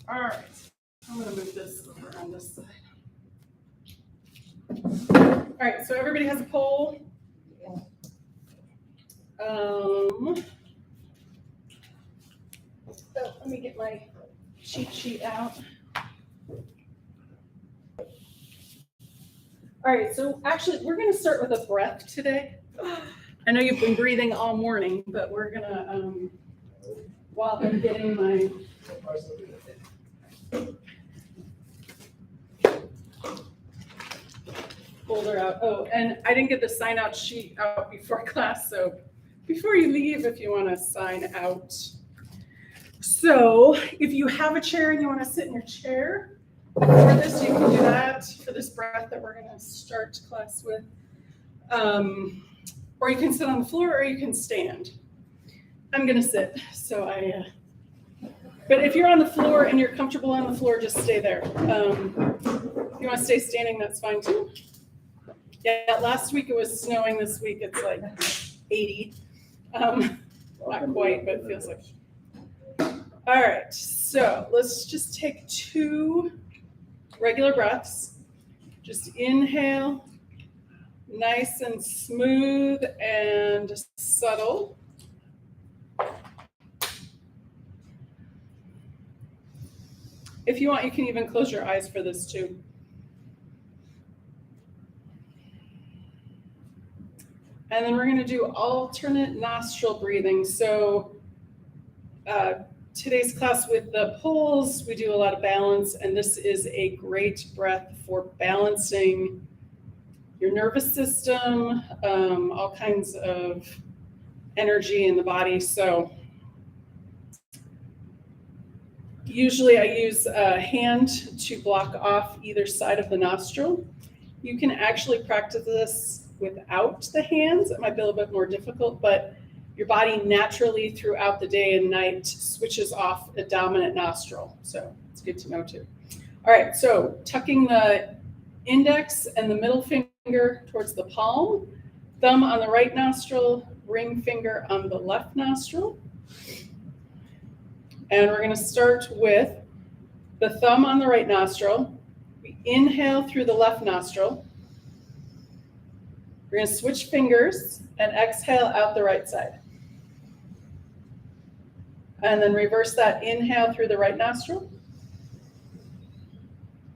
All right, I'm gonna move this over on this side. All right, so everybody has a poll. So let me get my cheat sheet out. All right, so actually we're gonna start with a breath today. I know you've been breathing all morning, but we're gonna, while I'm getting my folder out. Oh, and I didn't get the sign out sheet out before class, so before you leave, if you want to sign out. So if you have a chair and you want to sit in your chair for this, you can do that for this breath that we're going to start class with. Or you can sit on the floor or you can stand. I'm going to sit, so but if you're on the floor and you're comfortable on the floor, just stay there. If you want to stay standing, that's fine too. Yeah, last week it was snowing. This week it's like 80. Not quite, but it feels like. All right, so let's just take 2 regular breaths. Just inhale, nice and smooth and subtle. If you want, you can even close your eyes for this too. And then we're going to do alternate nostril breathing. So today's class with the poles, we do a lot of balance, and this is a great breath for balancing your nervous system, all kinds of energy in the body. So usually I use a hand to block off either side of the nostril. You can actually practice this without the hands. It might be a little bit more difficult, but your body naturally throughout the day and night switches off a dominant nostril. So it's good to know too. All right, so tucking the index and the middle finger towards the palm, thumb on the right nostril, ring finger on the left nostril. And we're going to start with the thumb on the right nostril. We inhale through the left nostril. We're going to switch fingers and exhale out the right side. And then reverse that, inhale through the right nostril.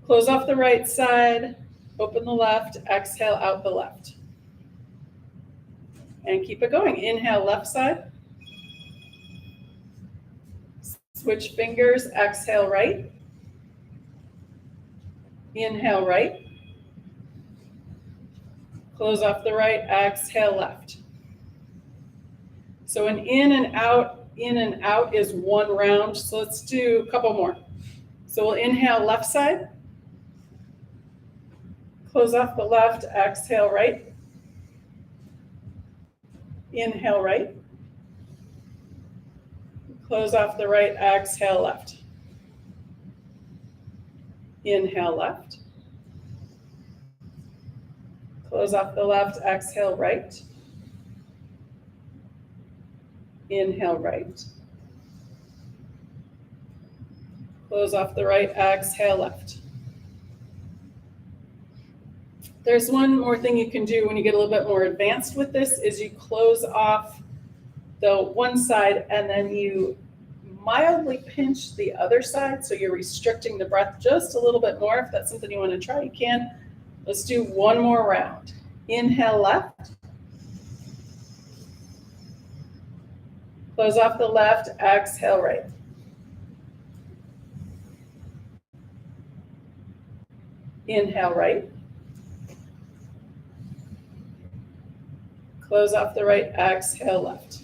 Close off the right side, open the left, exhale out the left. And keep it going. Inhale left side. Switch fingers, exhale right. Inhale right. Close off the right, exhale left. So an in and out is 1 round. So let's do a couple more. So we'll inhale left side. Close off the left, exhale right. Inhale right. Close off the right, exhale left. Inhale left. Close off the left, exhale right. Inhale right. Close off the right, exhale left. There's one more thing you can do when you get a little bit more advanced with this is you close off the one side and then you mildly pinch the other side. So you're restricting the breath just a little bit more. If that's something you want to try, you can. Let's do 1 more round. Inhale left. Close off the left, exhale right. Inhale right. Close off the right, exhale left.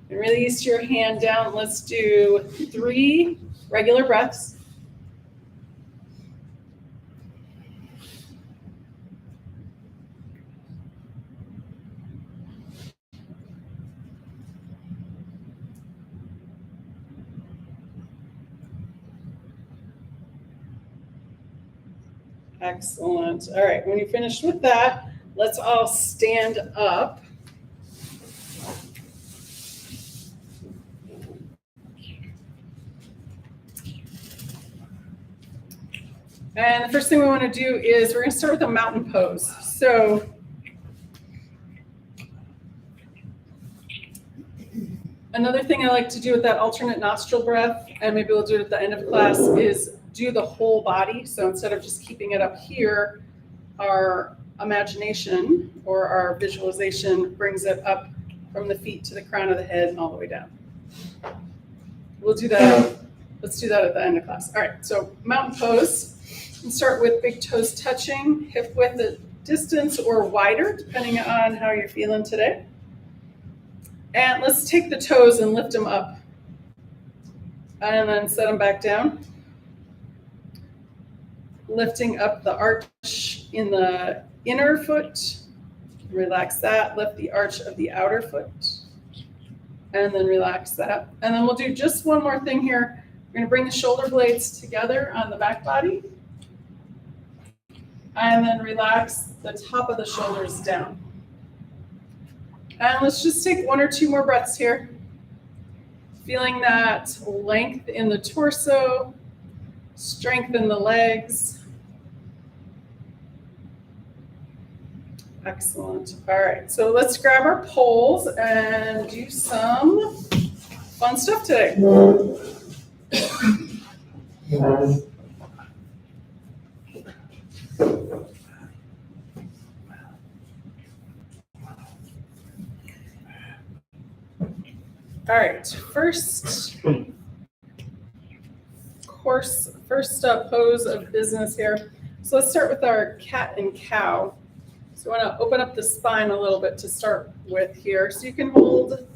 And release your hand down. Let's do 3 regular breaths. Excellent. All right, when you're finished with that, let's all stand up. And the first thing we want to do is we're going to start with a mountain pose. So another thing I like to do with that alternate nostril breath, and maybe we'll do it at the end of class, is do the whole body. So instead of just keeping it up here, our imagination or our visualization brings it up from the feet to the crown of the head and all the way down. We'll do that. Let's do that at the end of class. All right, so mountain pose. And start with big toes touching, hip width at distance or wider, depending on how you're feeling today. And let's take the toes and lift them up. And then set them back down. Lifting up the arch in the inner foot. Relax that. Lift the arch of the outer foot. And then relax that. And then we'll do just one more thing here. We're going to bring the shoulder blades together on the back body. And then relax the top of the shoulders down. And let's just take one or two more breaths here. Feeling that length in the torso, strength in the legs. Excellent. All right, so let's grab our poles and do some fun stuff today. All right, first pose of business here. So let's start with our cat and cow. So I want to open up the spine a little bit to start with here. So you can hold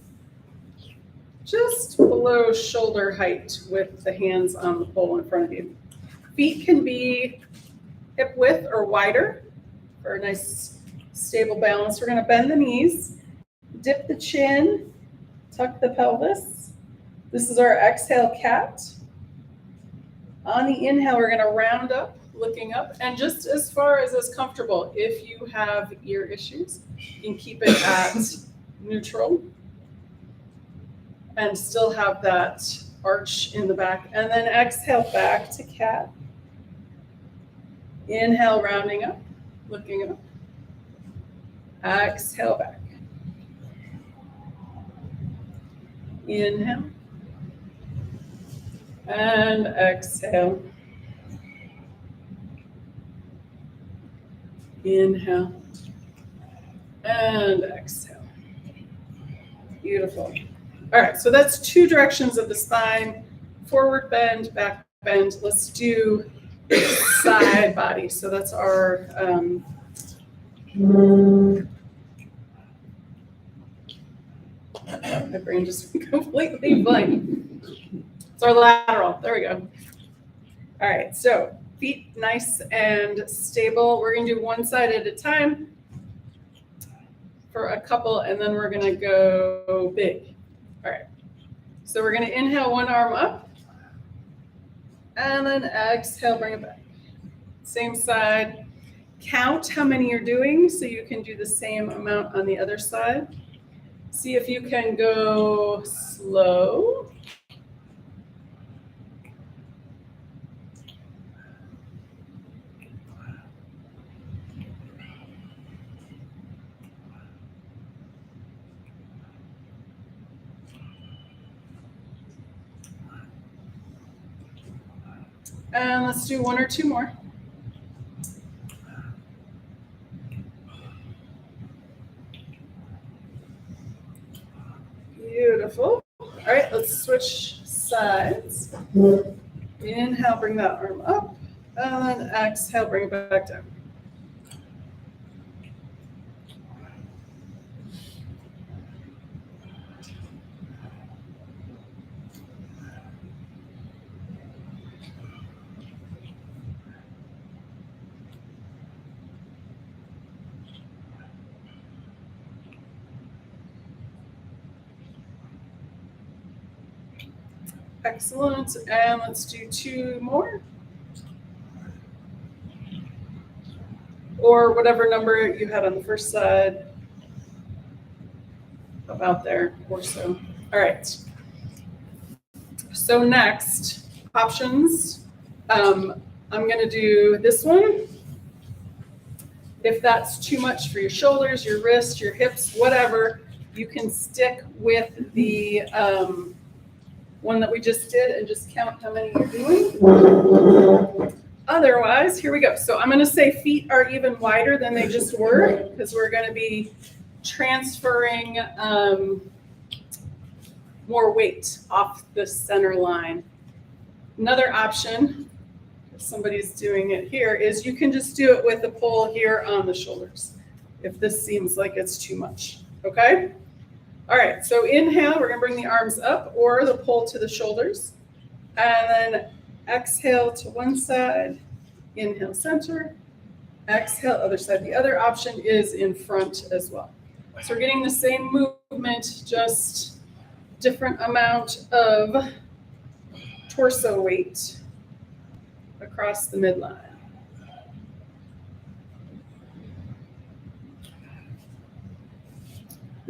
just below shoulder height with the hands on the pole in front of you. Feet can be hip width or wider for a nice stable balance. We're going to bend the knees, dip the chin, tuck the pelvis. This is our exhale cat. On the inhale, we're going to round up, looking up, and just as far as is comfortable. If you have ear issues, you can keep it at neutral and still have that arch in the back. And then exhale back to cat. Inhale, rounding up, looking up. Exhale back. Inhale. And exhale. Inhale. And exhale. Beautiful. All right, so that's two directions of the spine. Forward bend, back bend. Let's do side body. So that's our my brain just completely blank. It's our lateral. There we go. All right, so feet nice and stable. We're going to do one side at a time for a couple, and then we're going to go big. All right, so we're going to inhale one arm up, and then exhale, bring it back. Same side. Count how many you're doing so you can do the same amount on the other side. See if you can go slow. And let's do one or two more. Beautiful. All right, let's switch sides. Inhale, bring that arm up, and then exhale, bring it back down. Excellent, and let's do two more. Or whatever number you had on the first side, about there or so. All right. So next, options. I'm going to do this one. If that's too much for your shoulders, your wrists, your hips, whatever, you can stick with the one that we just did and just count how many you're doing. Otherwise, here we go. So I'm going to say feet are even wider than they just were because we're going to be transferring more weight off the center line. Another option, if somebody's doing it here, is you can just do it with the pole here on the shoulders if this seems like it's too much, okay? All right, so inhale, we're gonna bring the arms up or the pole to the shoulders. And then exhale to one side, inhale center, exhale other side. The other option is in front as well. So we're getting the same movement, just different amount of torso weight across the midline.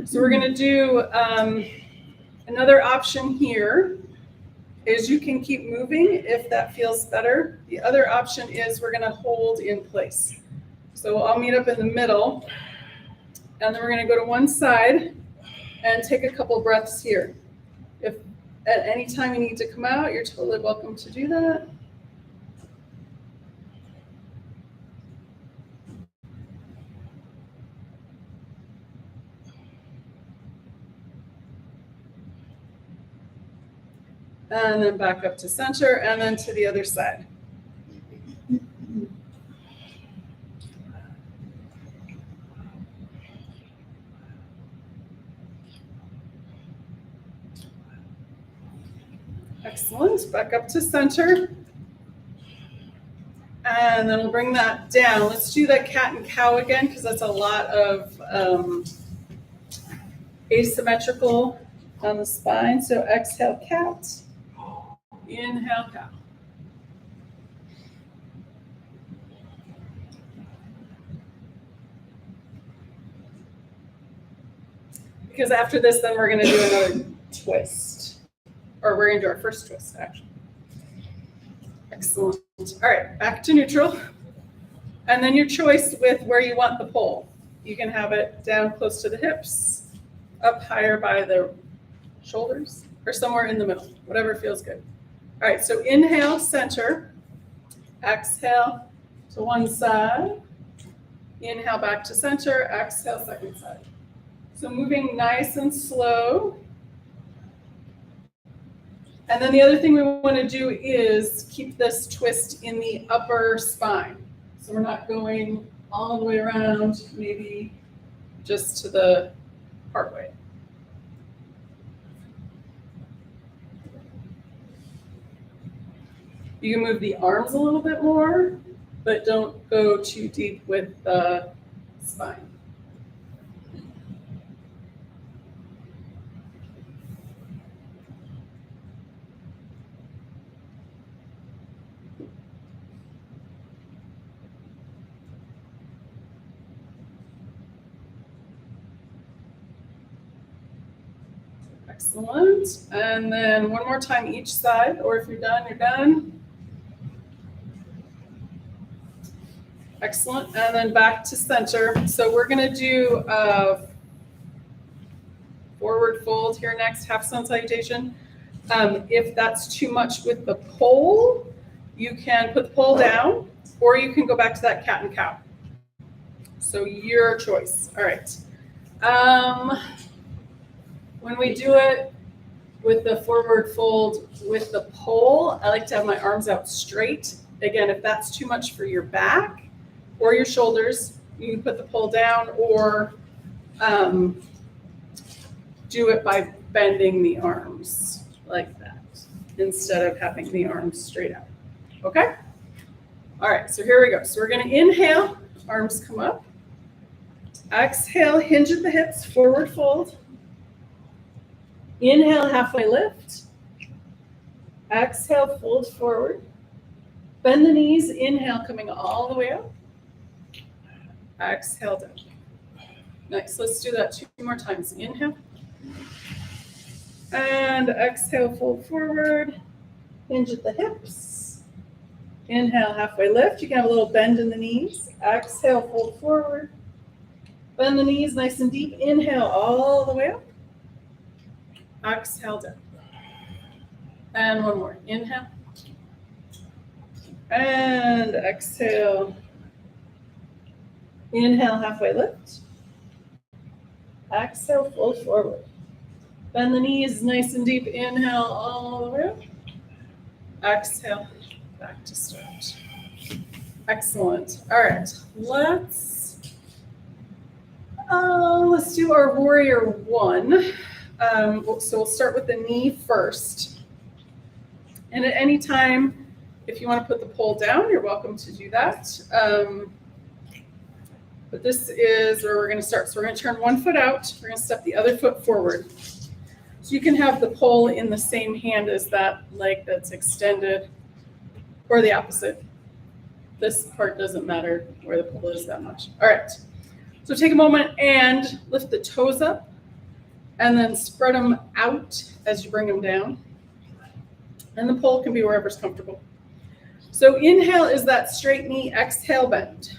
So we're going to do another option here is you can keep moving if that feels better. The other option is we're going to hold in place. So I'll meet up in the middle, and then we're going to go to one side and take a couple breaths here. If at any time you need to come out, you're totally welcome to do that. And then back up to center, and then to the other side. Excellent. Back up to center. And then we'll bring that down. Let's do that cat and cow again, because that's a lot of asymmetrical on the spine. So exhale, cat. Inhale, cow. Because after this, then we're going to do another twist. Or we're going to do our first twist, actually. Excellent. All right, back to neutral. And then your choice with where you want the pole. You can have it down close to the hips, up higher by the shoulders, or somewhere in the middle, whatever feels good. All right, so inhale, center. Exhale to one side. Inhale back to center. Exhale, second side. So moving nice and slow. And then the other thing we want to do is keep this twist in the upper spine. So we're not going all the way around, maybe just to the part way. You can move the arms a little bit more, but don't go too deep with the spine. Excellent. And then one more time each side, or if you're done, you're done. Excellent. And then back to center. So we're going to do a forward fold here next, half sun salutation. If that's too much with the pole, you can put the pole down, or you can go back to that cat and cow. So your choice. All right. When we do it with the forward fold with the pole, I like to have my arms out straight. Again, if that's too much for your back or your shoulders, you can put the pole down, or do it by bending the arms like that instead of having the arms straight out. Okay? All right, so here we go. So we're going to inhale, arms come up. Exhale, hinge at the hips, forward fold. Inhale, halfway lift. Exhale, fold forward. Bend the knees, inhale, coming all the way up. Exhale down. Nice, let's do that 2 more times. Inhale. And exhale, fold forward. Hinge at the hips. Inhale, halfway lift. You can have a little bend in the knees. Exhale, fold forward. Bend the knees nice and deep. Inhale all the way up. Exhale down. And one more. Inhale. And exhale. Inhale, halfway lift. Exhale, fold forward. Bend the knees nice and deep. Inhale all the way up. Exhale, back to start. Excellent. All right, let's do our warrior one. So we'll start with the knee first. And at any time, if you want to put the pole down, you're welcome to do that. But this is where we're going to start. So we're going to turn one foot out. We're going to step the other foot forward. So you can have the pole in the same hand as that leg that's extended, or the opposite. This part doesn't matter where the pole is that much. All right. So take a moment and lift the toes up, and then spread them out as you bring them down. And the pole can be wherever's comfortable. So inhale is that straight knee, exhale, bend.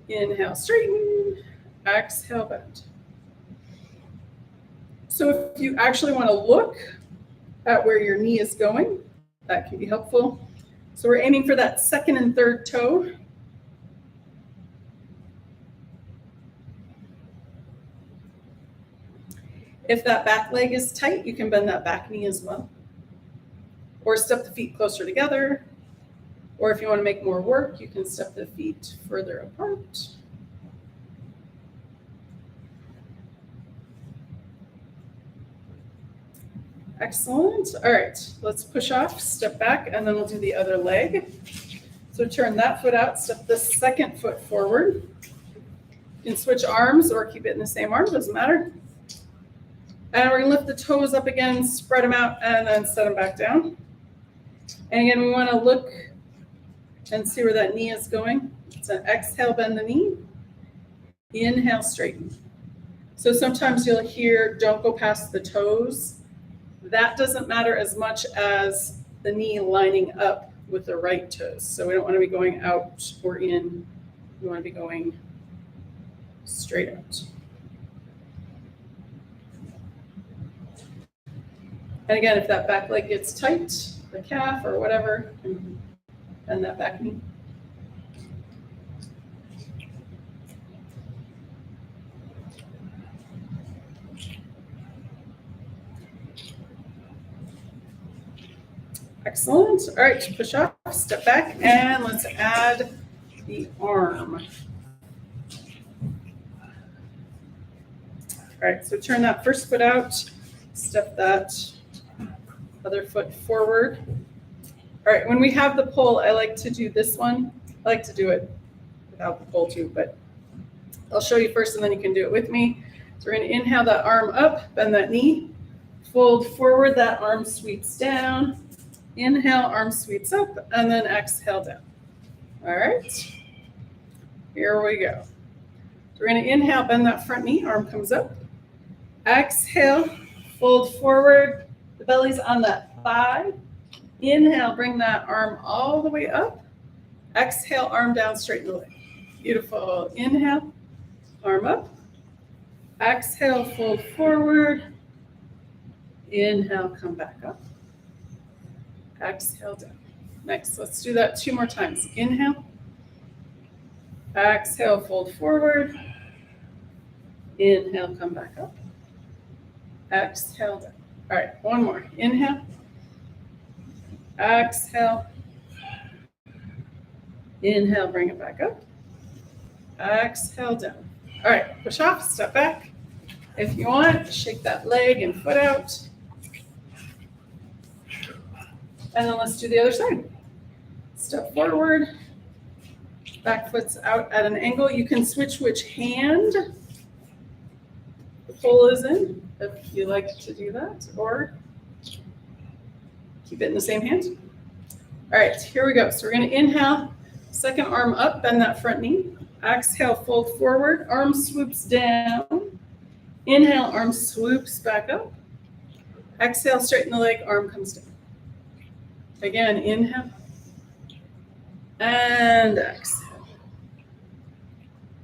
Inhale, straighten, exhale, bend. So if you actually want to look at where your knee is going, that can be helpful. So we're aiming for that second and third toe. If that back leg is tight, you can bend that back knee as well. Or step the feet closer together. Or if you want to make more work, you can step the feet further apart. Excellent. All right, let's push off, step back, and then we'll do the other leg. So turn that foot out, step the second foot forward. You can switch arms or keep it in the same arm, doesn't matter. And we're gonna lift the toes up again, spread them out, and then set them back down. And again, we wanna look and see where that knee is going. So exhale, bend the knee. Inhale, straighten. So sometimes you'll hear, don't go past the toes. That doesn't matter as much as the knee lining up with the right toes. So we don't want to be going out or in. We want to be going straight out. And again, if that back leg gets tight, the calf or whatever, bend that back knee. Excellent. All right, push up, step back, and let's add the arm. All right, so turn that first foot out, step that other foot forward. All right, when we have the pole, I like to do this one. I like to do it without the pole too, but I'll show you first and then you can do it with me. So we're going to inhale that arm up, bend that knee, fold forward, that arm sweeps down. Inhale, arm sweeps up, and then exhale down. All right, here we go. So we're going to inhale, bend that front knee, arm comes up. Exhale, fold forward, the belly's on that thigh. Inhale, bring that arm all the way up. Exhale, arm down, straighten the leg. Beautiful. Inhale, arm up. Exhale, fold forward. Inhale, come back up. Exhale down. Next, let's do that 2 more times. Inhale. Exhale, fold forward. Inhale, come back up. Exhale down. All right, 1 more. Inhale. Exhale. Inhale, bring it back up. Exhale down. All right, push off, step back. If you want, shake that leg and foot out. And then let's do the other side. Step forward, back foot's out at an angle. You can switch which hand the pole is in, if you like to do that, or keep it in the same hand. All right, here we go. So we're gonna inhale, second arm up, bend that front knee. Exhale, fold forward, arm swoops down. Inhale, arm swoops back up. Exhale, straighten the leg, arm comes down. Again, inhale. And exhale.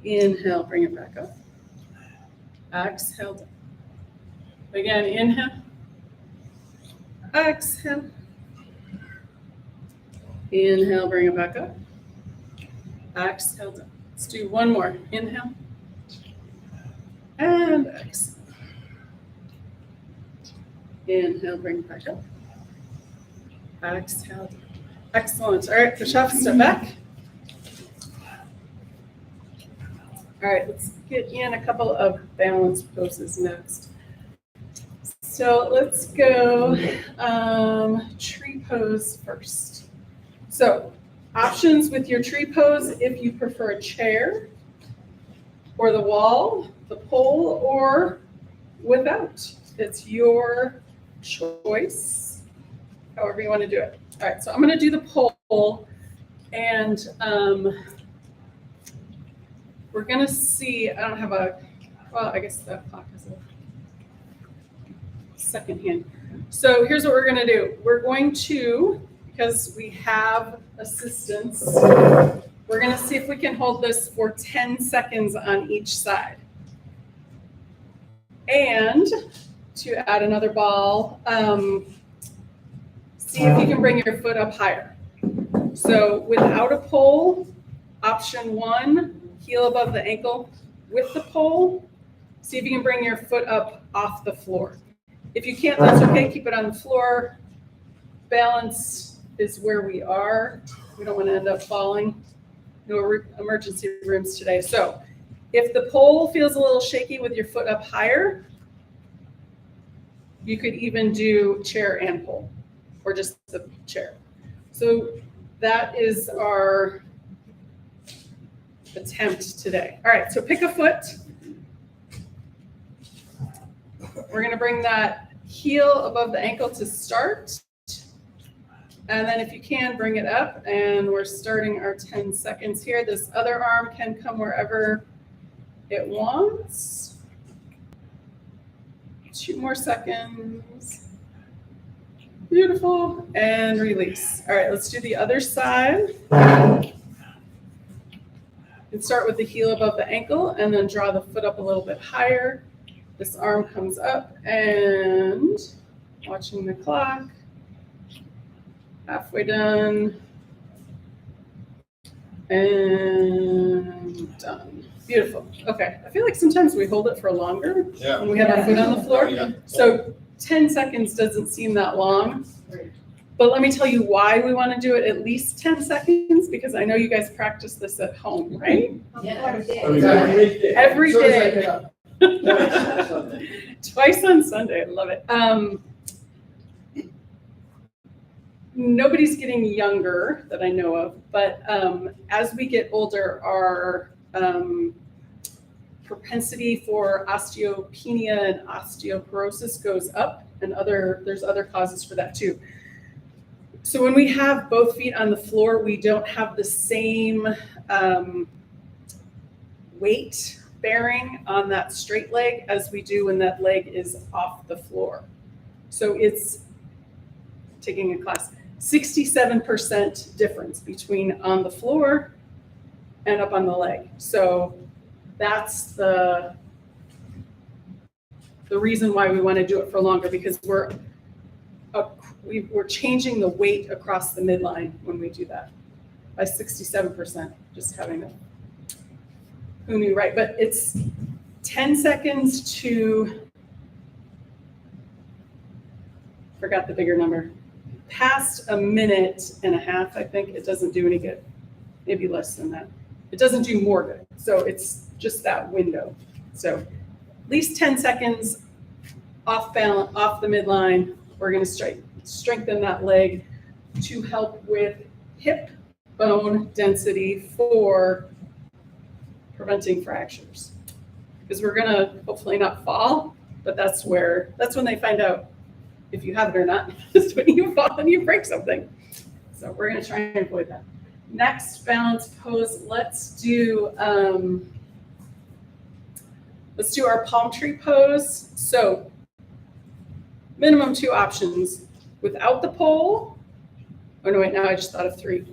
Inhale, bring it back up. Exhale down. Again, inhale. Exhale. Inhale, bring it back up. Exhale down. Let's do one more. Inhale. And exhale. Inhale, bring it back up. Exhale down. Excellent. All right, push off, step back. All right, let's get in a couple of balance poses next. So let's go tree pose first. So options with your tree pose if you prefer a chair or the wall, the pole, or without. It's your choice, however you want to do it. All right, so I'm going to do the pole, and we're going to see, I don't have a, well, I guess that clock has a second hand. So here's what we're going to do. We're going to, because we have assistance, we're going to see if we can hold this for 10 seconds on each side. And to add another ball, see if you can bring your foot up higher. So without a pole, option 1, heel above the ankle. With the pole, see if you can bring your foot up off the floor. If you can't, that's okay, keep it on the floor. Balance is where we are. We don't want to end up falling. No emergency rooms today. So if the pole feels a little shaky with your foot up higher, you could even do chair and pole, or just the chair. So that is our attempt today. All right, so pick a foot. We're going to bring that heel above the ankle to start. And then if you can, bring it up. And we're starting our 10 seconds here. This other arm can come wherever it wants. 2 more seconds. Beautiful. And release. All right, let's do the other side. And start with the heel above the ankle and then draw the foot up a little bit higher. This arm comes up and watching the clock. Halfway done. And done. Beautiful. Okay. I feel like sometimes we hold it for longer when we have our foot on the floor. So 10 seconds doesn't seem that long. But let me tell you why we want to do it at least 10 seconds, because I know you guys practice this at home, right? Yeah. Every day. Twice on Sunday. I love it. Nobody's getting younger that I know of, but as we get older, our propensity for osteopenia and osteoporosis goes up, and there's other causes for that too. So when we have both feet on the floor, we don't have the same weight bearing on that straight leg as we do when that leg is off the floor. So it's, taking a class, 67% difference between on the floor and up on the leg. So that's the reason why we want to do it for longer, because we're changing the weight across the midline when we do that by 67%, just having a, who knew, right? But it's 10 seconds to, forgot the bigger number, past a minute and a half, I think. It doesn't do any good, maybe less than that. It doesn't do more good. So it's just that window. So at least 10 seconds off balance, off the midline. We're going to strengthen that leg to help with hip bone density for preventing fractures. Because we're going to hopefully not fall, but that's when they find out if you have it or not, is when you fall and you break something. So we're going to try and avoid that. Next balance pose, let's do our palm tree pose. So minimum 2 options. Without the pole, oh no, wait, now I just thought of 3.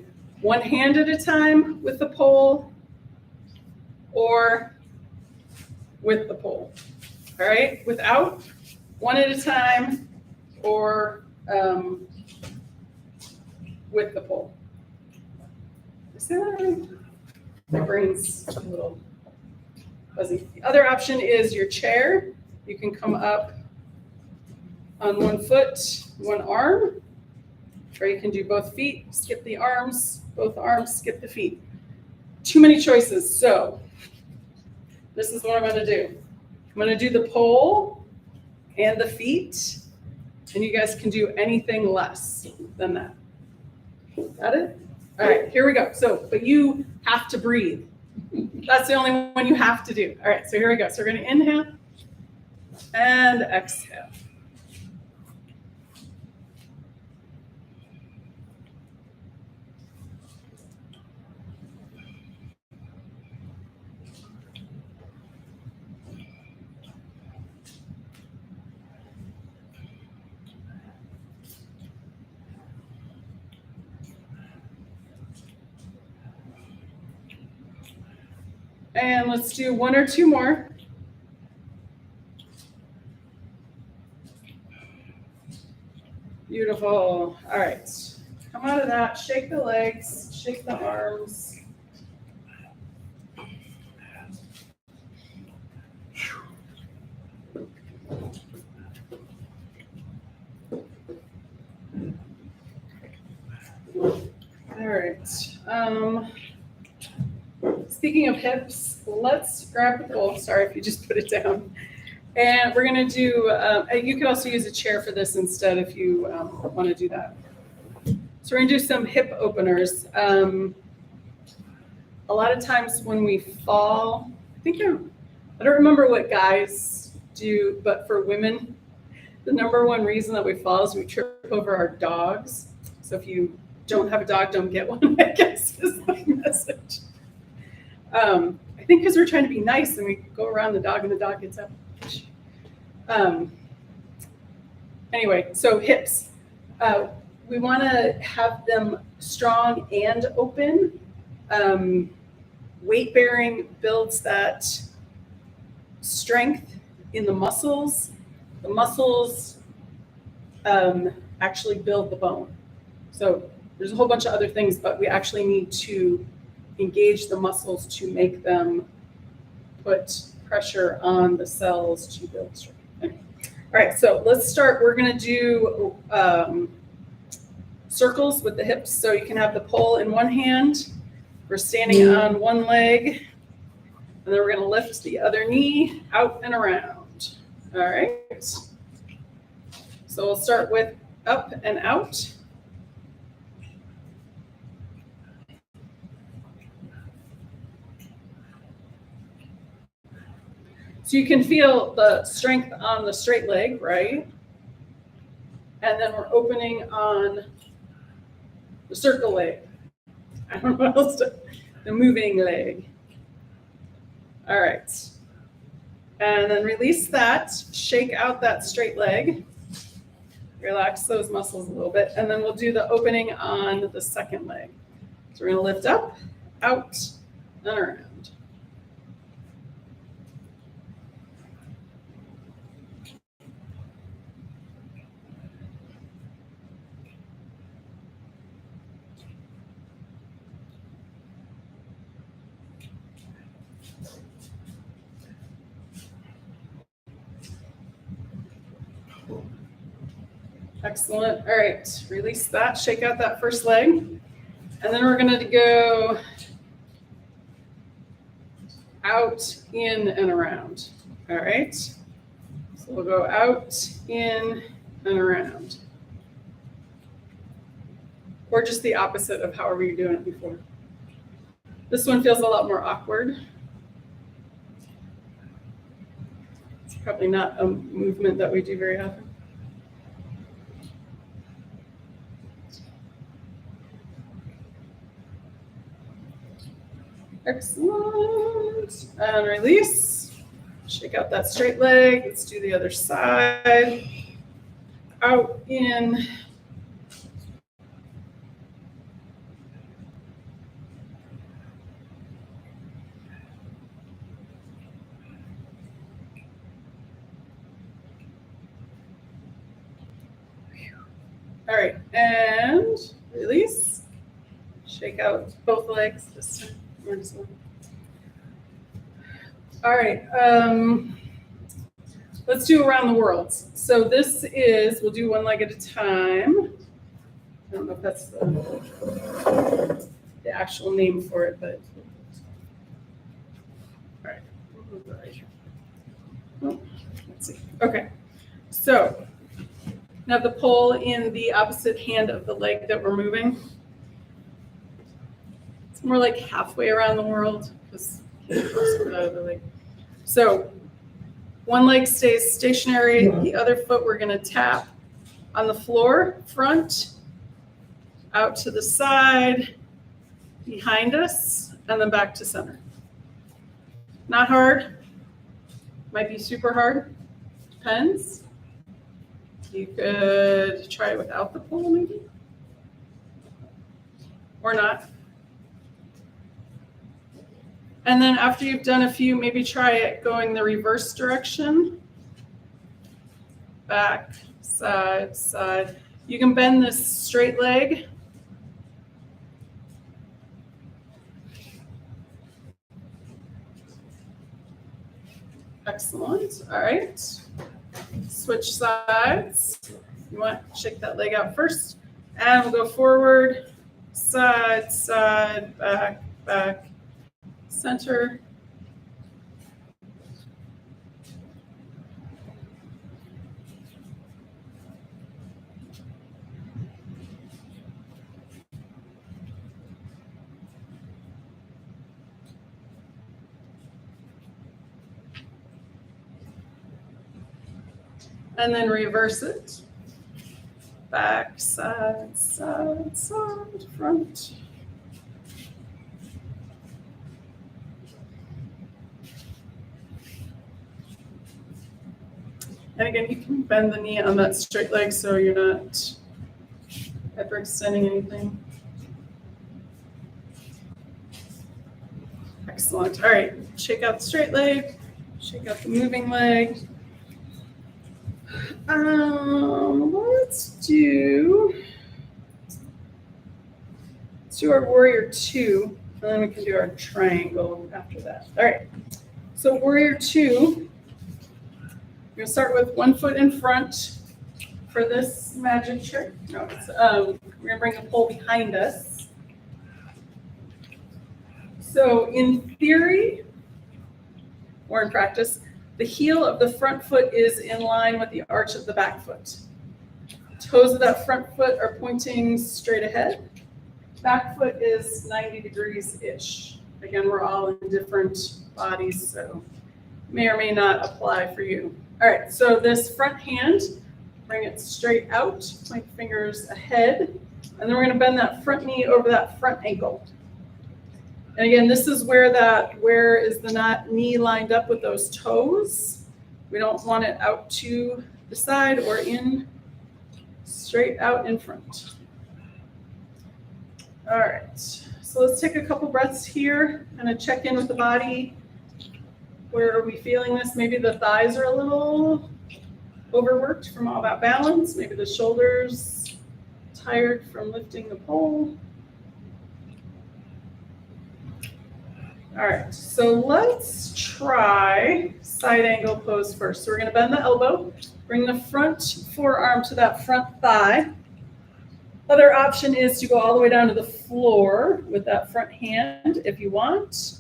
one hand at a time with the pole or with the pole. All right, without, one at a time or with the pole. Is that right? My brain's a little fuzzy. The other option is your chair. You can come up on one foot, one arm, or you can do both feet, skip the arms, both arms, skip the feet. Too many choices, so this is what I'm gonna do. I'm gonna do the pole and the feet, and you guys can do anything less than that. Got it? All right, here we go. So, but you have to breathe. That's the only one you have to do. All right, so here we go. So we're gonna inhale and exhale. And let's do one or two more. Beautiful. All right. Come out of that. Shake the legs, shake the arms. All right. Speaking of hips, let's grab the pole. Sorry if you just put it down. And we're going to do, you could also use a chair for this instead if you want to do that. So we're going to do some hip openers. A lot of times when we fall, I don't remember what guys do, but for women, the number one reason that we fall is we trip over our dogs. So if you don't have a dog, don't get one, I guess is my message. I think because we're trying to be nice and we go around the dog and the dog gets up. Anyway, so hips. We want to have them strong and open. Weight bearing builds that strength in the muscles. The muscles actually build the bone. So there's a whole bunch of other things, but we actually need to engage the muscles to make them put pressure on the cells to build strength. Okay. All right, so let's start. We're going to do circles with the hips. So you can have the pole in one hand. We're standing on one leg, and then we're going to lift the other knee out and around. All right. So we'll start with up and out. So you can feel the strength on the straight leg, right? And then we're opening on the circle leg. I don't know what else to, the moving leg. All right. And then release that, shake out that straight leg, relax those muscles a little bit, and then we'll do the opening on the second leg. So we're gonna lift up, out, and around. Excellent. All right, release that, shake out that first leg. And then we're going to go out, in, and around. All right. So we'll go out, in, and around. Or just the opposite of however you're doing it before. This one feels a lot more awkward. It's probably not a movement that we do very often. Excellent. And release. Shake out that straight leg. Let's do the other side. Out, in. All right, and release. Shake out both legs. Just one. All right, let's do around the world. So this is, we'll do one leg at a time. I don't know if that's the actual name for it, but all right, we'll move that right here. Oh, let's see. Okay, so now the pole in the opposite hand of the leg that we're moving. It's more like halfway around the world because the other leg. So one leg stays stationary, the other foot we're going to tap on the floor, front, out to the side, behind us, and then back to center. Not hard. Might be super hard. Depends. You could try it without the pole, maybe. Or not. And then after you've done a few, maybe try it going the reverse direction. Back, side, side. You can bend this straight leg. Excellent. All right. Switch sides. You want to shake that leg out first. And we'll go forward, side, side, back, back, center. And then reverse it. Back, side, side, side, front. And again, you can bend the knee on that straight leg so you're not hyperextending anything. Excellent. All right, shake out the straight leg, shake out the moving leg. Let's do our warrior two, and then we can do our triangle after that. All right, so warrior two, we're gonna start with one foot in front for this magic trick. No, we're gonna bring the pole behind us. So in theory, or in practice, the heel of the front foot is in line with the arch of the back foot. Toes of that front foot are pointing straight ahead. Back foot is 90 degrees-ish. Again, we're all in different bodies, so may or may not apply for you. All right, so this front hand, bring it straight out, point fingers ahead, and then we're gonna bend that front knee over that front ankle. And again, this is where is the knee lined up with those toes. We don't want it out to the side or in, straight out in front. All right, so let's take a couple breaths here, kind of check in with the body. Where are we feeling this? Maybe the thighs are a little overworked from all that balance. Maybe the shoulders tired from lifting the pole. All right, so let's try side angle pose first. So we're gonna bend the elbow, bring the front forearm to that front thigh. Other option is to go all the way down to the floor with that front hand if you want.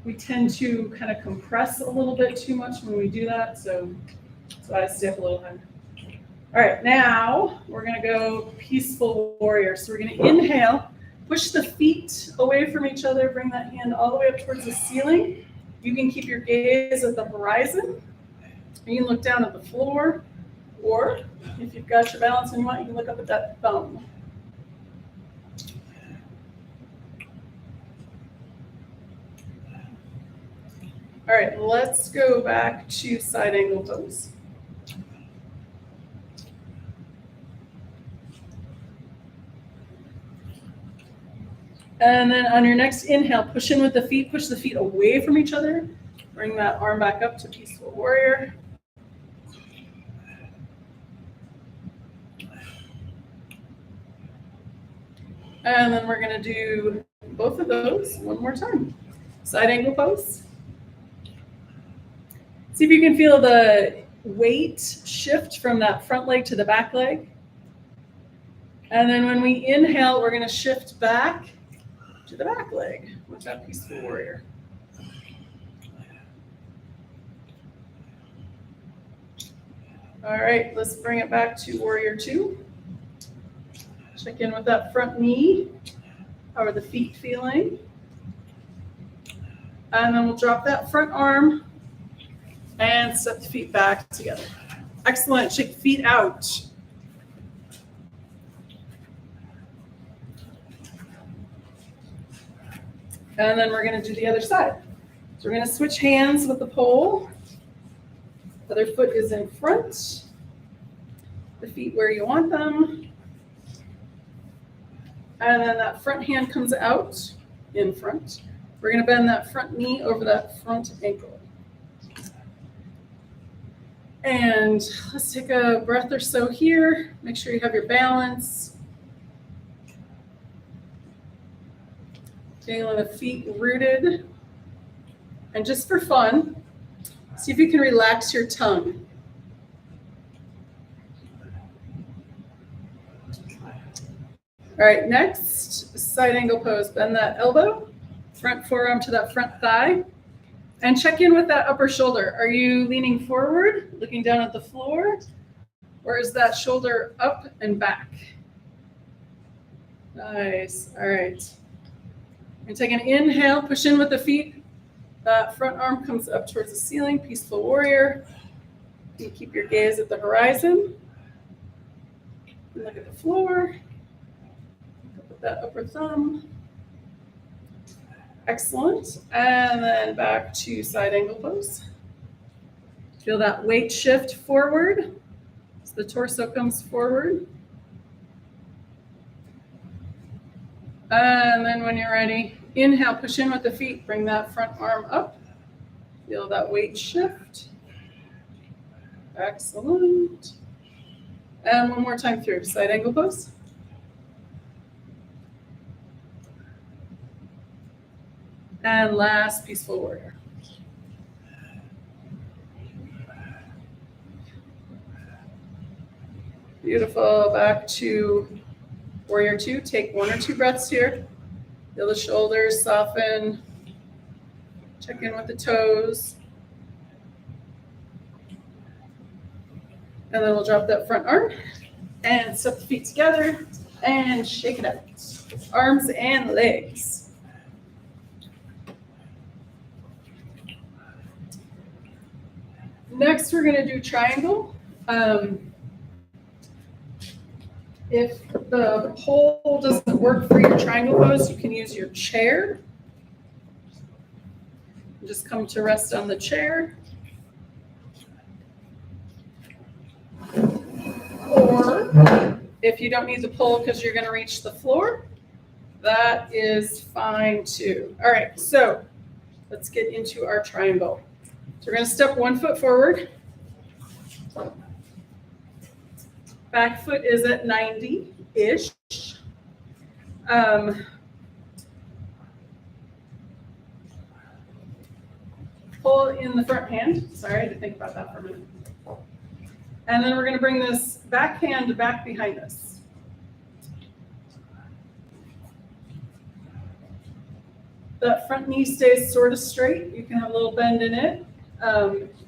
We tend to kind of compress a little bit too much when we do that, so I stay up a little higher. All right, now we're gonna go peaceful warrior. So we're gonna inhale, push the feet away from each other, bring that hand all the way up towards the ceiling. You can keep your gaze at the horizon. You can look down at the floor, or if you've got your balance and you want, you can look up at that thumb. All right, let's go back to side angle pose. And then on your next inhale, push in with the feet, push the feet away from each other. Bring that arm back up to peaceful warrior. And then we're gonna do both of those one more time. Side angle pose. See if you can feel the weight shift from that front leg to the back leg. And then when we inhale, we're gonna shift back to the back leg with that peaceful warrior. All right, let's bring it back to warrior two. Check in with that front knee. How are the feet feeling? And then we'll drop that front arm and step the feet back together. Excellent, shake the feet out. And then we're gonna do the other side. So we're gonna switch hands with the pole. Other foot is in front. The feet where you want them. And then that front hand comes out in front. We're gonna bend that front knee over that front ankle. And let's take a breath or so here. Make sure you have your balance. Feeling the feet rooted. And just for fun, see if you can relax your tongue. All right, next, side angle pose. Bend that elbow, front forearm to that front thigh, and check in with that upper shoulder. Are you leaning forward, looking down at the floor, or is that shoulder up and back? Nice, all right. And take an inhale, push in with the feet. That front arm comes up towards the ceiling, peaceful warrior. You keep your gaze at the horizon. And look at the floor. Put that upper thumb. Excellent. And then back to side angle pose. Feel that weight shift forward as the torso comes forward. And then when you're ready, inhale, push in with the feet, bring that front arm up. Feel that weight shift. Excellent. And one more time through, side angle pose. And last, peaceful warrior. Beautiful, back to warrior two. Take one or two breaths here. Feel the shoulders soften. Check in with the toes. And then we'll drop that front arm and step the feet together and shake it out. Arms and legs. Next, we're going to do triangle. If the pole doesn't work for your triangle pose, you can use your chair. Just come to rest on the chair. Or if you don't need the pole because you're going to reach the floor, that is fine too. All right, so let's get into our triangle. So we're going to step one foot forward. Back foot is at 90-ish. Pull in the front hand. Sorry, I had to think about that for a minute. And then we're going to bring this back hand back behind us. That front knee stays sort of straight. You can have a little bend in it.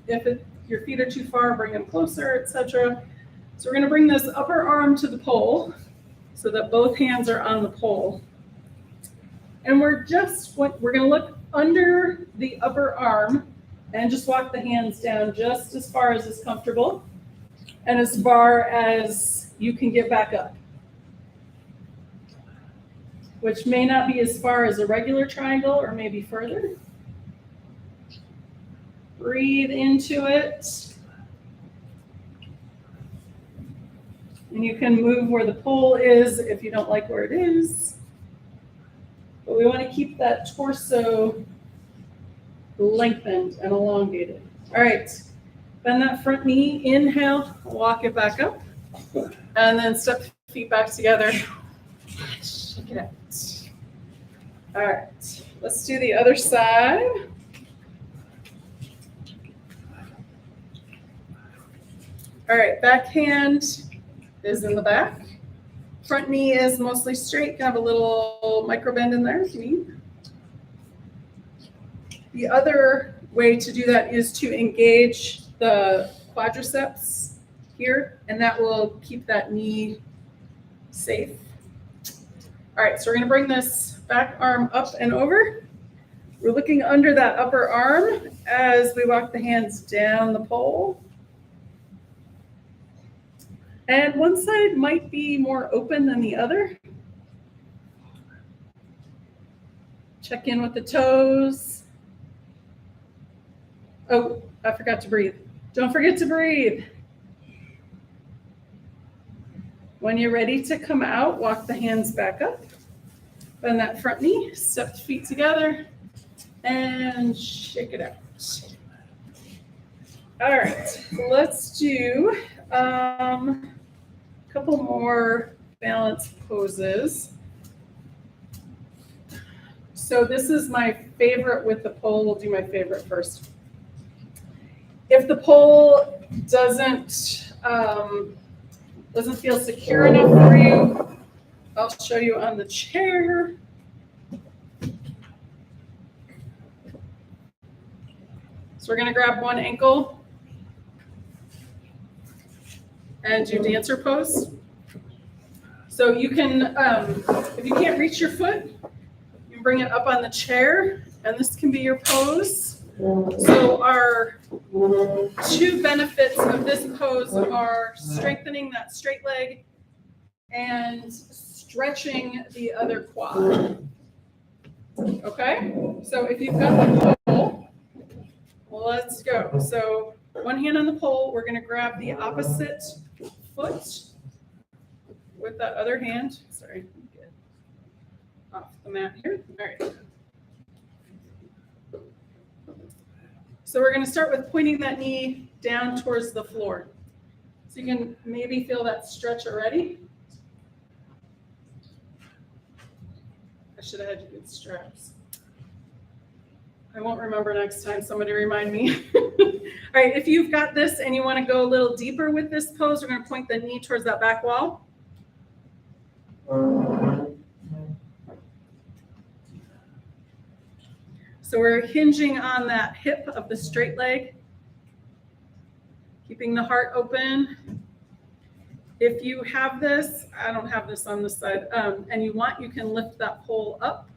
If your feet are too far, bring them closer, etc. So we're going to bring this upper arm to the pole so that both hands are on the pole. And we're going to look under the upper arm and just walk the hands down just as far as is comfortable and as far as you can get back up, which may not be as far as a regular triangle or maybe further. Breathe into it. And you can move where the pole is if you don't like where it is. But we want to keep that torso lengthened and elongated. All right, bend that front knee, inhale, walk it back up. And then step the feet back together. Check it out. All right, let's do the other side. All right, back hand is in the back. Front knee is mostly straight. You can have a little micro bend in there if you need. The other way to do that is to engage the quadriceps here, and that will keep that knee safe. All right, so we're gonna bring this back arm up and over. We're looking under that upper arm as we walk the hands down the pole. And one side might be more open than the other. Check in with the toes. Oh, I forgot to breathe. Don't forget to breathe. When you're ready to come out, walk the hands back up. Bend that front knee, step the feet together, and shake it out. All right, let's do a couple more balance poses. So this is my favorite with the pole. We'll do my favorite first. If the pole doesn't feel secure enough for you, I'll show you on the chair. So we're gonna grab one ankle and do dancer pose. So you can, if you can't reach your foot, you can bring it up on the chair, and this can be your pose. So our two benefits of this pose are strengthening that straight leg and stretching the other quad. Okay, so if you've got the pole, let's go. So one hand on the pole, we're gonna grab the opposite foot with that other hand. Sorry, get off the mat here. All right. So we're going to start with pointing that knee down towards the floor. So you can maybe feel that stretch already. I should have had you good straps. I won't remember next time. Somebody remind me. All right, if you've got this and you want to go a little deeper with this pose, we're going to point the knee towards that back wall. So we're hinging on that hip of the straight leg, keeping the heart open. If you have this, I don't have this on this side, and you want, you can lift that pole up.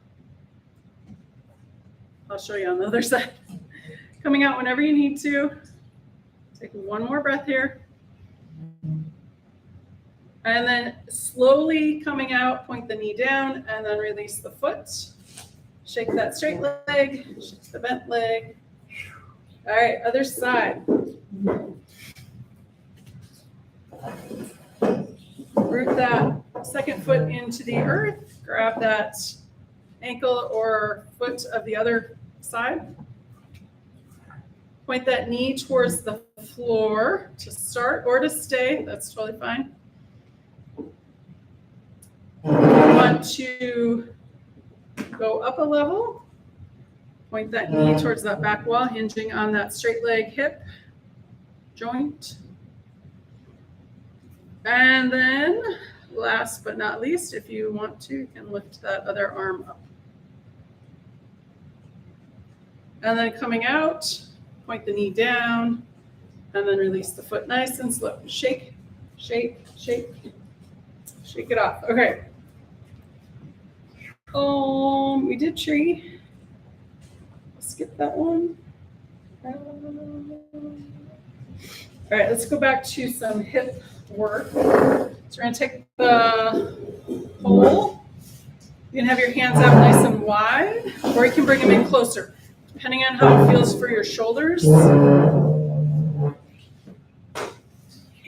I'll show you on the other side. Coming out whenever you need to. Take one more breath here. And then slowly coming out, point the knee down, and then release the foot. Shake that straight leg, shake the bent leg. All right, other side. Root that second foot into the earth. Grab that ankle or foot of the other side. Point that knee towards the floor to start or to stay. That's totally fine. You want to go up a level, point that knee towards that back wall, hinging on that straight leg hip joint. And then last but not least, if you want to, you can lift that other arm up. And then coming out, point the knee down, and then release the foot nice and slow. Shake, shake, shake, shake it off. Okay. We did tree. Skip that one. All right, let's go back to some hip work. So we're gonna take the pole. You can have your hands out nice and wide, or you can bring them in closer, depending on how it feels for your shoulders.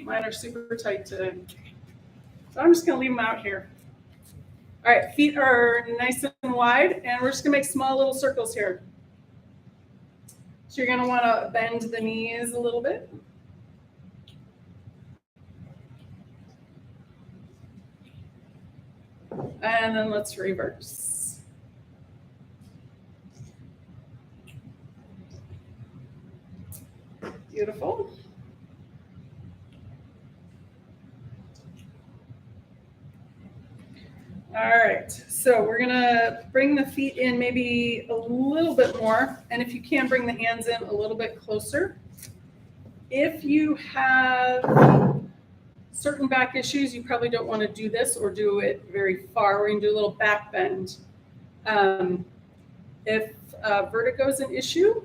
Mine are super tight today. So I'm just gonna leave them out here. All right, feet are nice and wide, and we're just gonna make small little circles here. So you're gonna wanna bend the knees a little bit. And then let's reverse. Beautiful. All right, so we're gonna bring the feet in maybe a little bit more, and if you can, bring the hands in a little bit closer. If you have certain back issues, you probably don't want to do this or do it very far. We're gonna do a little back bend. If vertigo is an issue,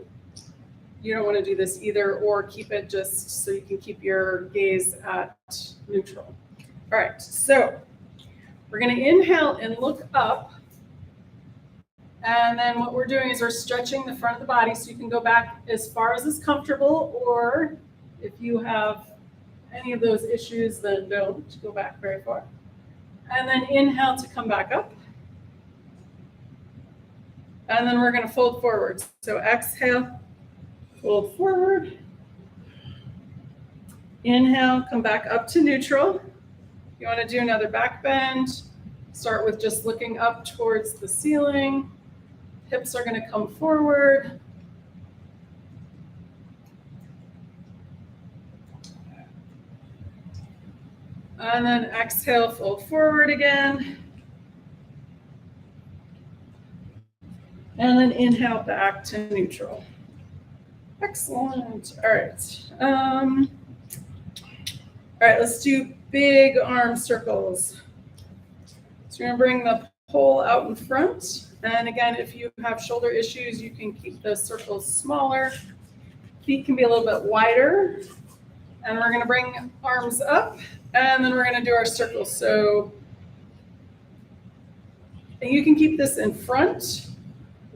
you don't want to do this either, or keep it just so you can keep your gaze at neutral. All right, so we're going to inhale and look up. And then what we're doing is we're stretching the front of the body so you can go back as far as is comfortable, or if you have any of those issues, then don't go back very far. And then inhale to come back up. And then we're going to fold forward. So exhale, fold forward. Inhale, come back up to neutral. You want to do another back bend. Start with just looking up towards the ceiling. Hips are going to come forward. And then exhale, fold forward again. And then inhale back to neutral. Excellent. All right. All right, let's do big arm circles. So you're gonna bring the pole out in front. And again, if you have shoulder issues, you can keep those circles smaller. Feet can be a little bit wider. And we're gonna bring arms up, and then we're gonna do our circles. So you can keep this in front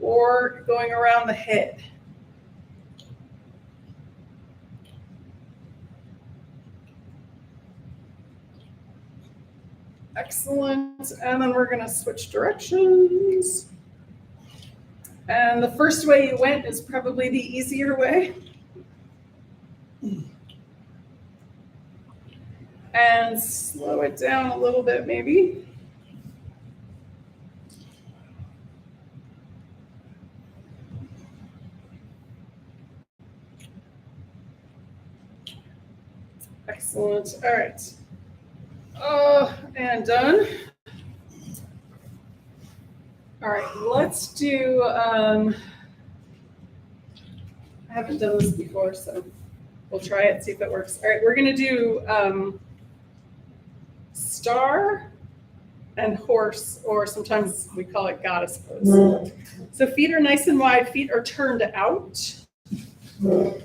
or going around the head. Excellent. And then we're going to switch directions. And the first way you went is probably the easier way. And slow it down a little bit, maybe. Excellent. All right. Oh, and done. All right, let's do, I haven't done this before, so we'll try it, see if it works. All right, we're gonna do star and horse, or sometimes we call it goddess pose. So feet are nice and wide, feet are turned out. We're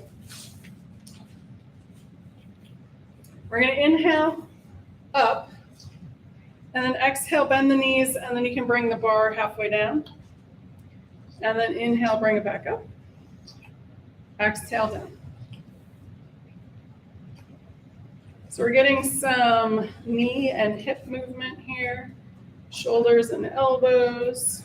gonna inhale up, and then exhale, bend the knees, and then you can bring the bar halfway down. And then inhale, bring it back up. Exhale down. So we're getting some knee and hip movement here, shoulders and elbows.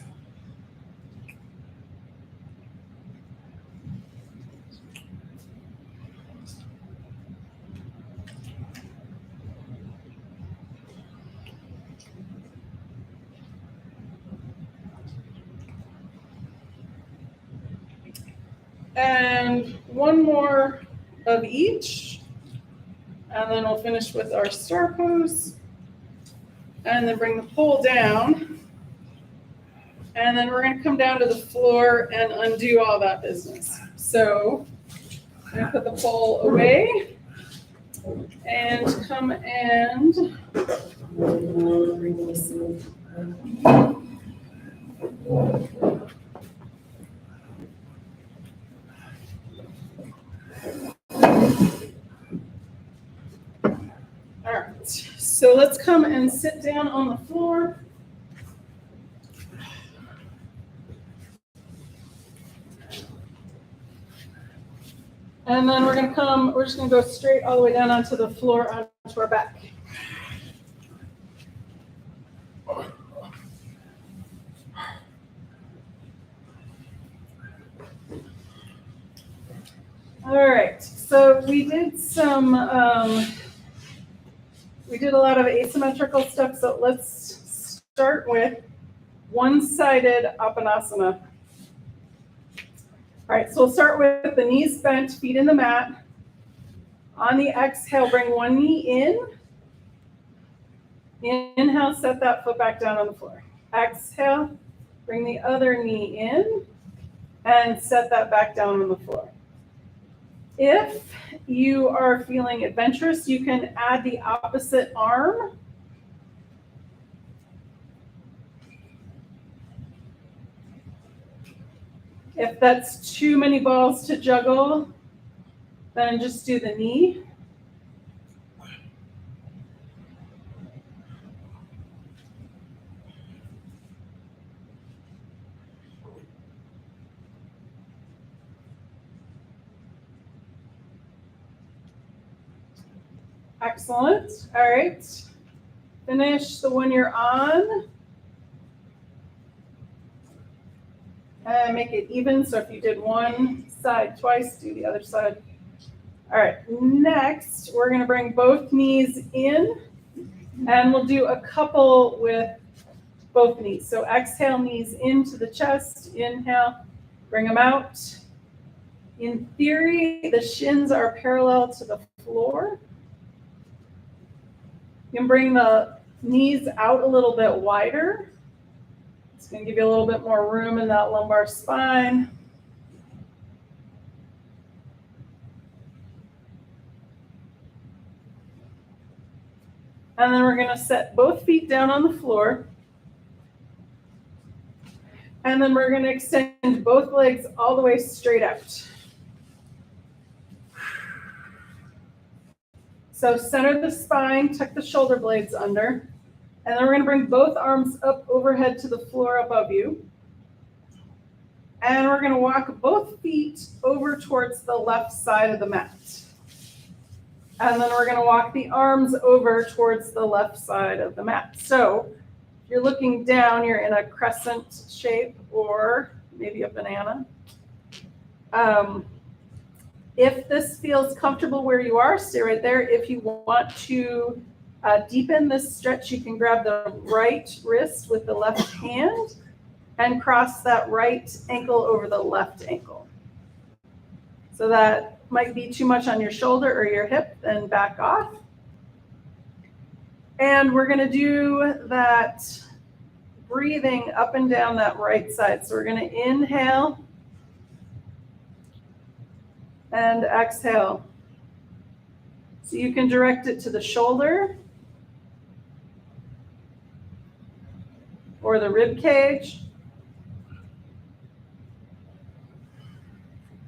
And one more of each. And then we'll finish with our star pose. And then bring the pole down. And then we're going to come down to the floor and undo all that business. So I'm going to put the pole away and come and bring this in. All right, so let's come and sit down on the floor. And then we're just gonna go straight all the way down onto the floor, onto our back. All right, so we did a lot of asymmetrical stuff, so let's start with one-sided Apanasana. All right, so we'll start with the knees bent, feet in the mat. On the exhale, bring one knee in. Inhale, set that foot back down on the floor. Exhale, bring the other knee in and set that back down on the floor. If you are feeling adventurous, you can add the opposite arm. If that's too many balls to juggle, then just do the knee. Excellent. All right. Finish the one you're on. And make it even. So if you did one side twice, do the other side. All right. Next, we're going to bring both knees in. And we'll do a couple with both knees. So exhale, knees into the chest. Inhale, bring them out. In theory, the shins are parallel to the floor. You can bring the knees out a little bit wider. It's going to give you a little bit more room in that lumbar spine. And then we're going to set both feet down on the floor. And then we're going to extend both legs all the way straight out. So center the spine, tuck the shoulder blades under. And then we're going to bring both arms up overhead to the floor above you. And we're going to walk both feet over towards the left side of the mat. And then we're going to walk the arms over towards the left side of the mat. So if you're looking down, you're in a crescent shape or maybe a banana. If this feels comfortable where you are, stay right there. If you want to deepen this stretch, you can grab the right wrist with the left hand and cross that right ankle over the left ankle. So that might be too much on your shoulder or your hip, then back off. And we're going to do that breathing up and down that right side. So we're going to inhale and exhale. So you can direct it to the shoulder or the rib cage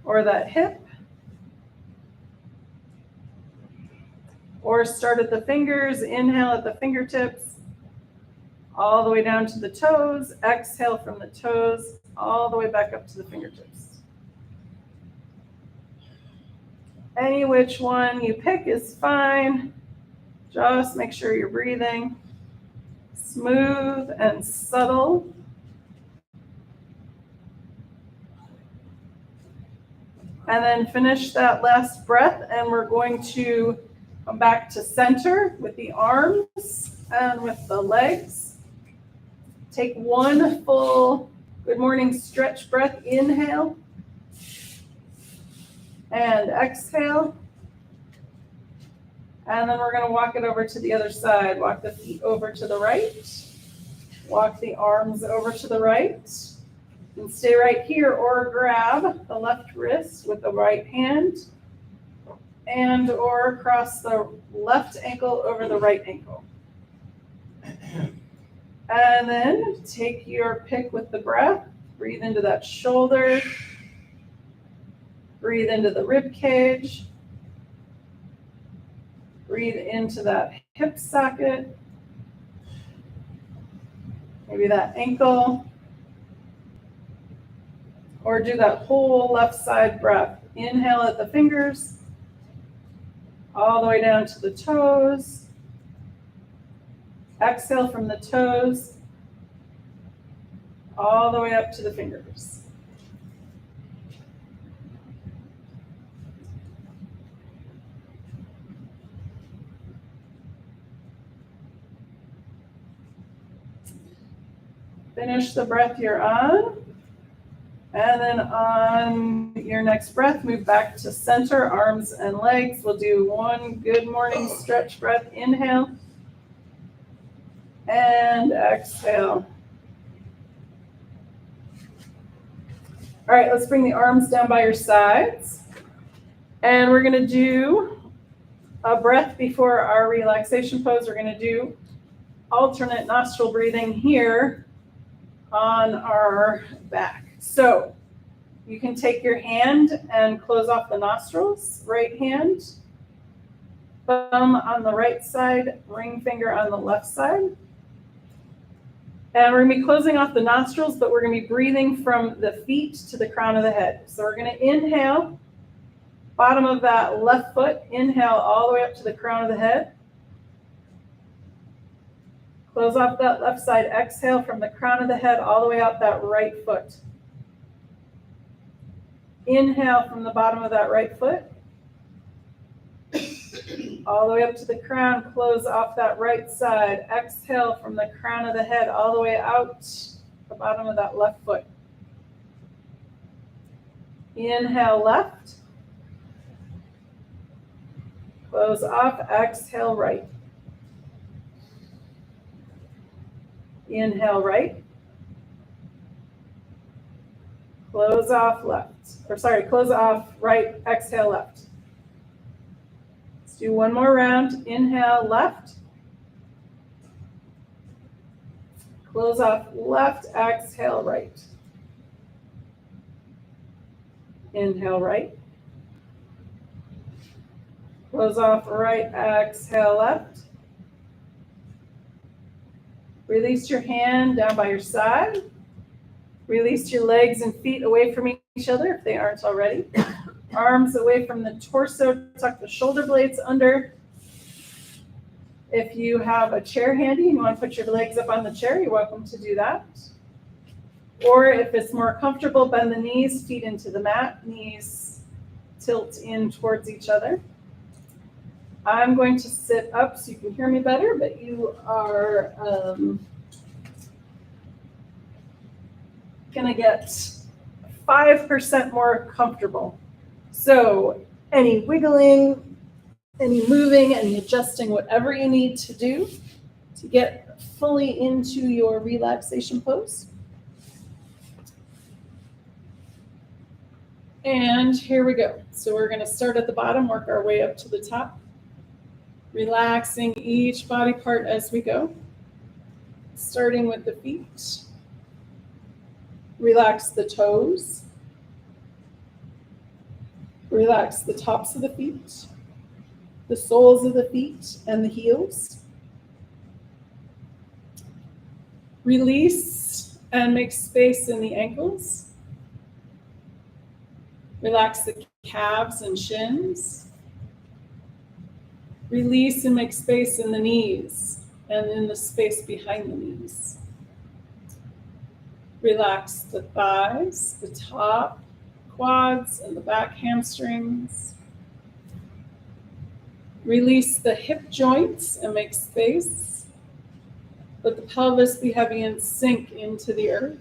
or that hip, or start at the fingers, inhale at the fingertips, all the way down to the toes, exhale from the toes, all the way back up to the fingertips. Any which one you pick is fine. Just make sure you're breathing smooth and subtle. And then finish that last breath, and we're going to come back to center with the arms and with the legs. Take one full good morning stretch breath. Inhale and exhale. And then we're going to walk it over to the other side. Walk the feet over to the right. Walk the arms over to the right. And stay right here, or grab the left wrist with the right hand and or cross the left ankle over the right ankle. And then take your pick with the breath. Breathe into that shoulder. Breathe into the rib cage. Breathe into that hip socket. Maybe that ankle. Or do that whole left side breath. Inhale at the fingers, all the way down to the toes. Exhale from the toes, all the way up to the fingers. Finish the breath you're on. And then on your next breath, move back to center, arms and legs. We'll do one good morning stretch breath. Inhale. And exhale. All right, let's bring the arms down by your sides. And we're going to do a breath before our relaxation pose. We're going to do alternate nostril breathing here on our back. So you can take your hand and close off the nostrils, right hand, thumb on the right side, ring finger on the left side. And we're going to be closing off the nostrils, but we're going to be breathing from the feet to the crown of the head. So we're going to inhale, bottom of that left foot, inhale all the way up to the crown of the head. Close off that left side, exhale from the crown of the head all the way out that right foot. Inhale from the bottom of that right foot. All the way up to the crown, close off that right side. Exhale from the crown of the head all the way out the bottom of that left foot. Inhale left. Close off, exhale right. Inhale right. Close off left. Close off right, exhale left. Let's do one more round. Inhale left. Close off left, exhale right. Inhale right. Close off right, exhale left. Release your hand down by your side. Release your legs and feet away from each other if they aren't already. Arms away from the torso, tuck the shoulder blades under. If you have a chair handy and you want to put your legs up on the chair, you're welcome to do that. Or if it's more comfortable, bend the knees, feet into the mat, knees tilt in towards each other. I'm going to sit up so you can hear me better, but you are going to get 5% more comfortable. So any wiggling, any moving, any adjusting, whatever you need to do to get fully into your relaxation pose. And here we go. So we're going to start at the bottom, work our way up to the top, relaxing each body part as we go, starting with the feet. Relax the toes. Relax the tops of the feet, the soles of the feet, and the heels. Release and make space in the ankles. Relax the calves and shins. Release and make space in the knees and in the space behind the knees. Relax the thighs, the top, quads, and the back hamstrings. Release the hip joints and make space. Let the pelvis be heavy and sink into the earth.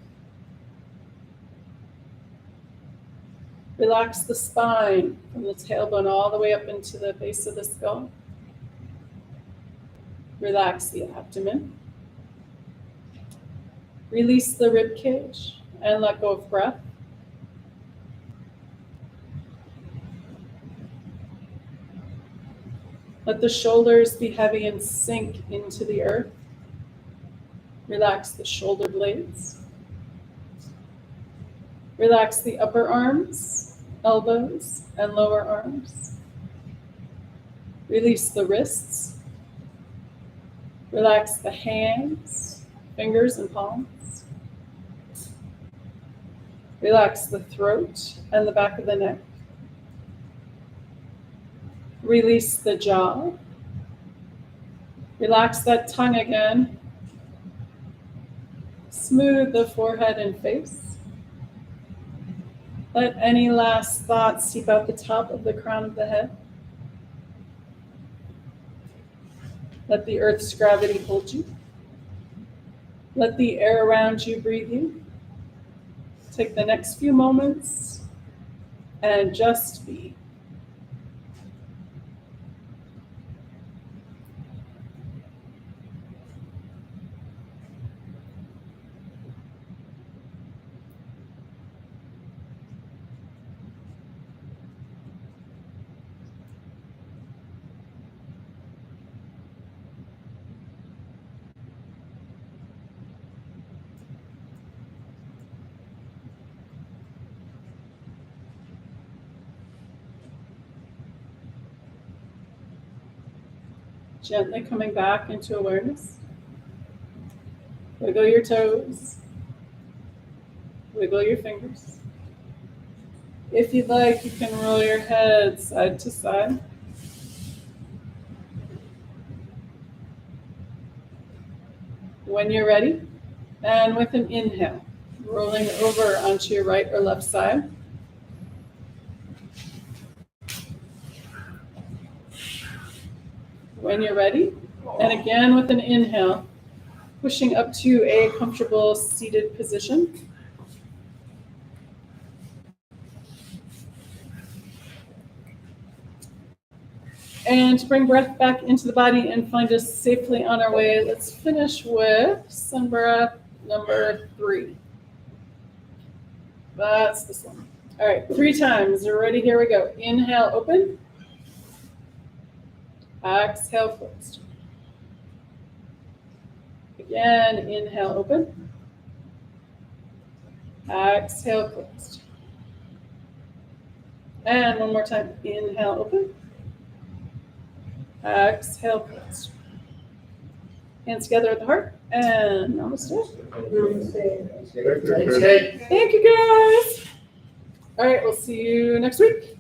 Relax the spine from the tailbone all the way up into the base of the skull. Relax the abdomen. Release the rib cage and let go of breath. Let the shoulders be heavy and sink into the earth. Relax the shoulder blades. Relax the upper arms, elbows, and lower arms. Release the wrists. Relax the hands, fingers, and palms. Relax the throat and the back of the neck. Release the jaw. Relax that tongue again. Smooth the forehead and face. Let any last thoughts seep out the top of the crown of the head. Let the earth's gravity hold you. Let the air around you breathe you. Take the next few moments and just be. Gently coming back into awareness. Wiggle your toes. Wiggle your fingers. If you'd like, you can roll your head side to side. When you're ready, and with an inhale, rolling over onto your right or left side. When you're ready, and again with an inhale, pushing up to a comfortable seated position. And to bring breath back into the body and find us safely on our way, let's finish with sun breath number 3. That's this one. All right, 3 times. You're ready? Here we go. Inhale, open. Exhale, closed. Again, inhale, open. Exhale, closed. And one more time. Inhale, open. Exhale, closed. Hands together at the heart. And namaste. Thank you, guys. All right, we'll see you next week.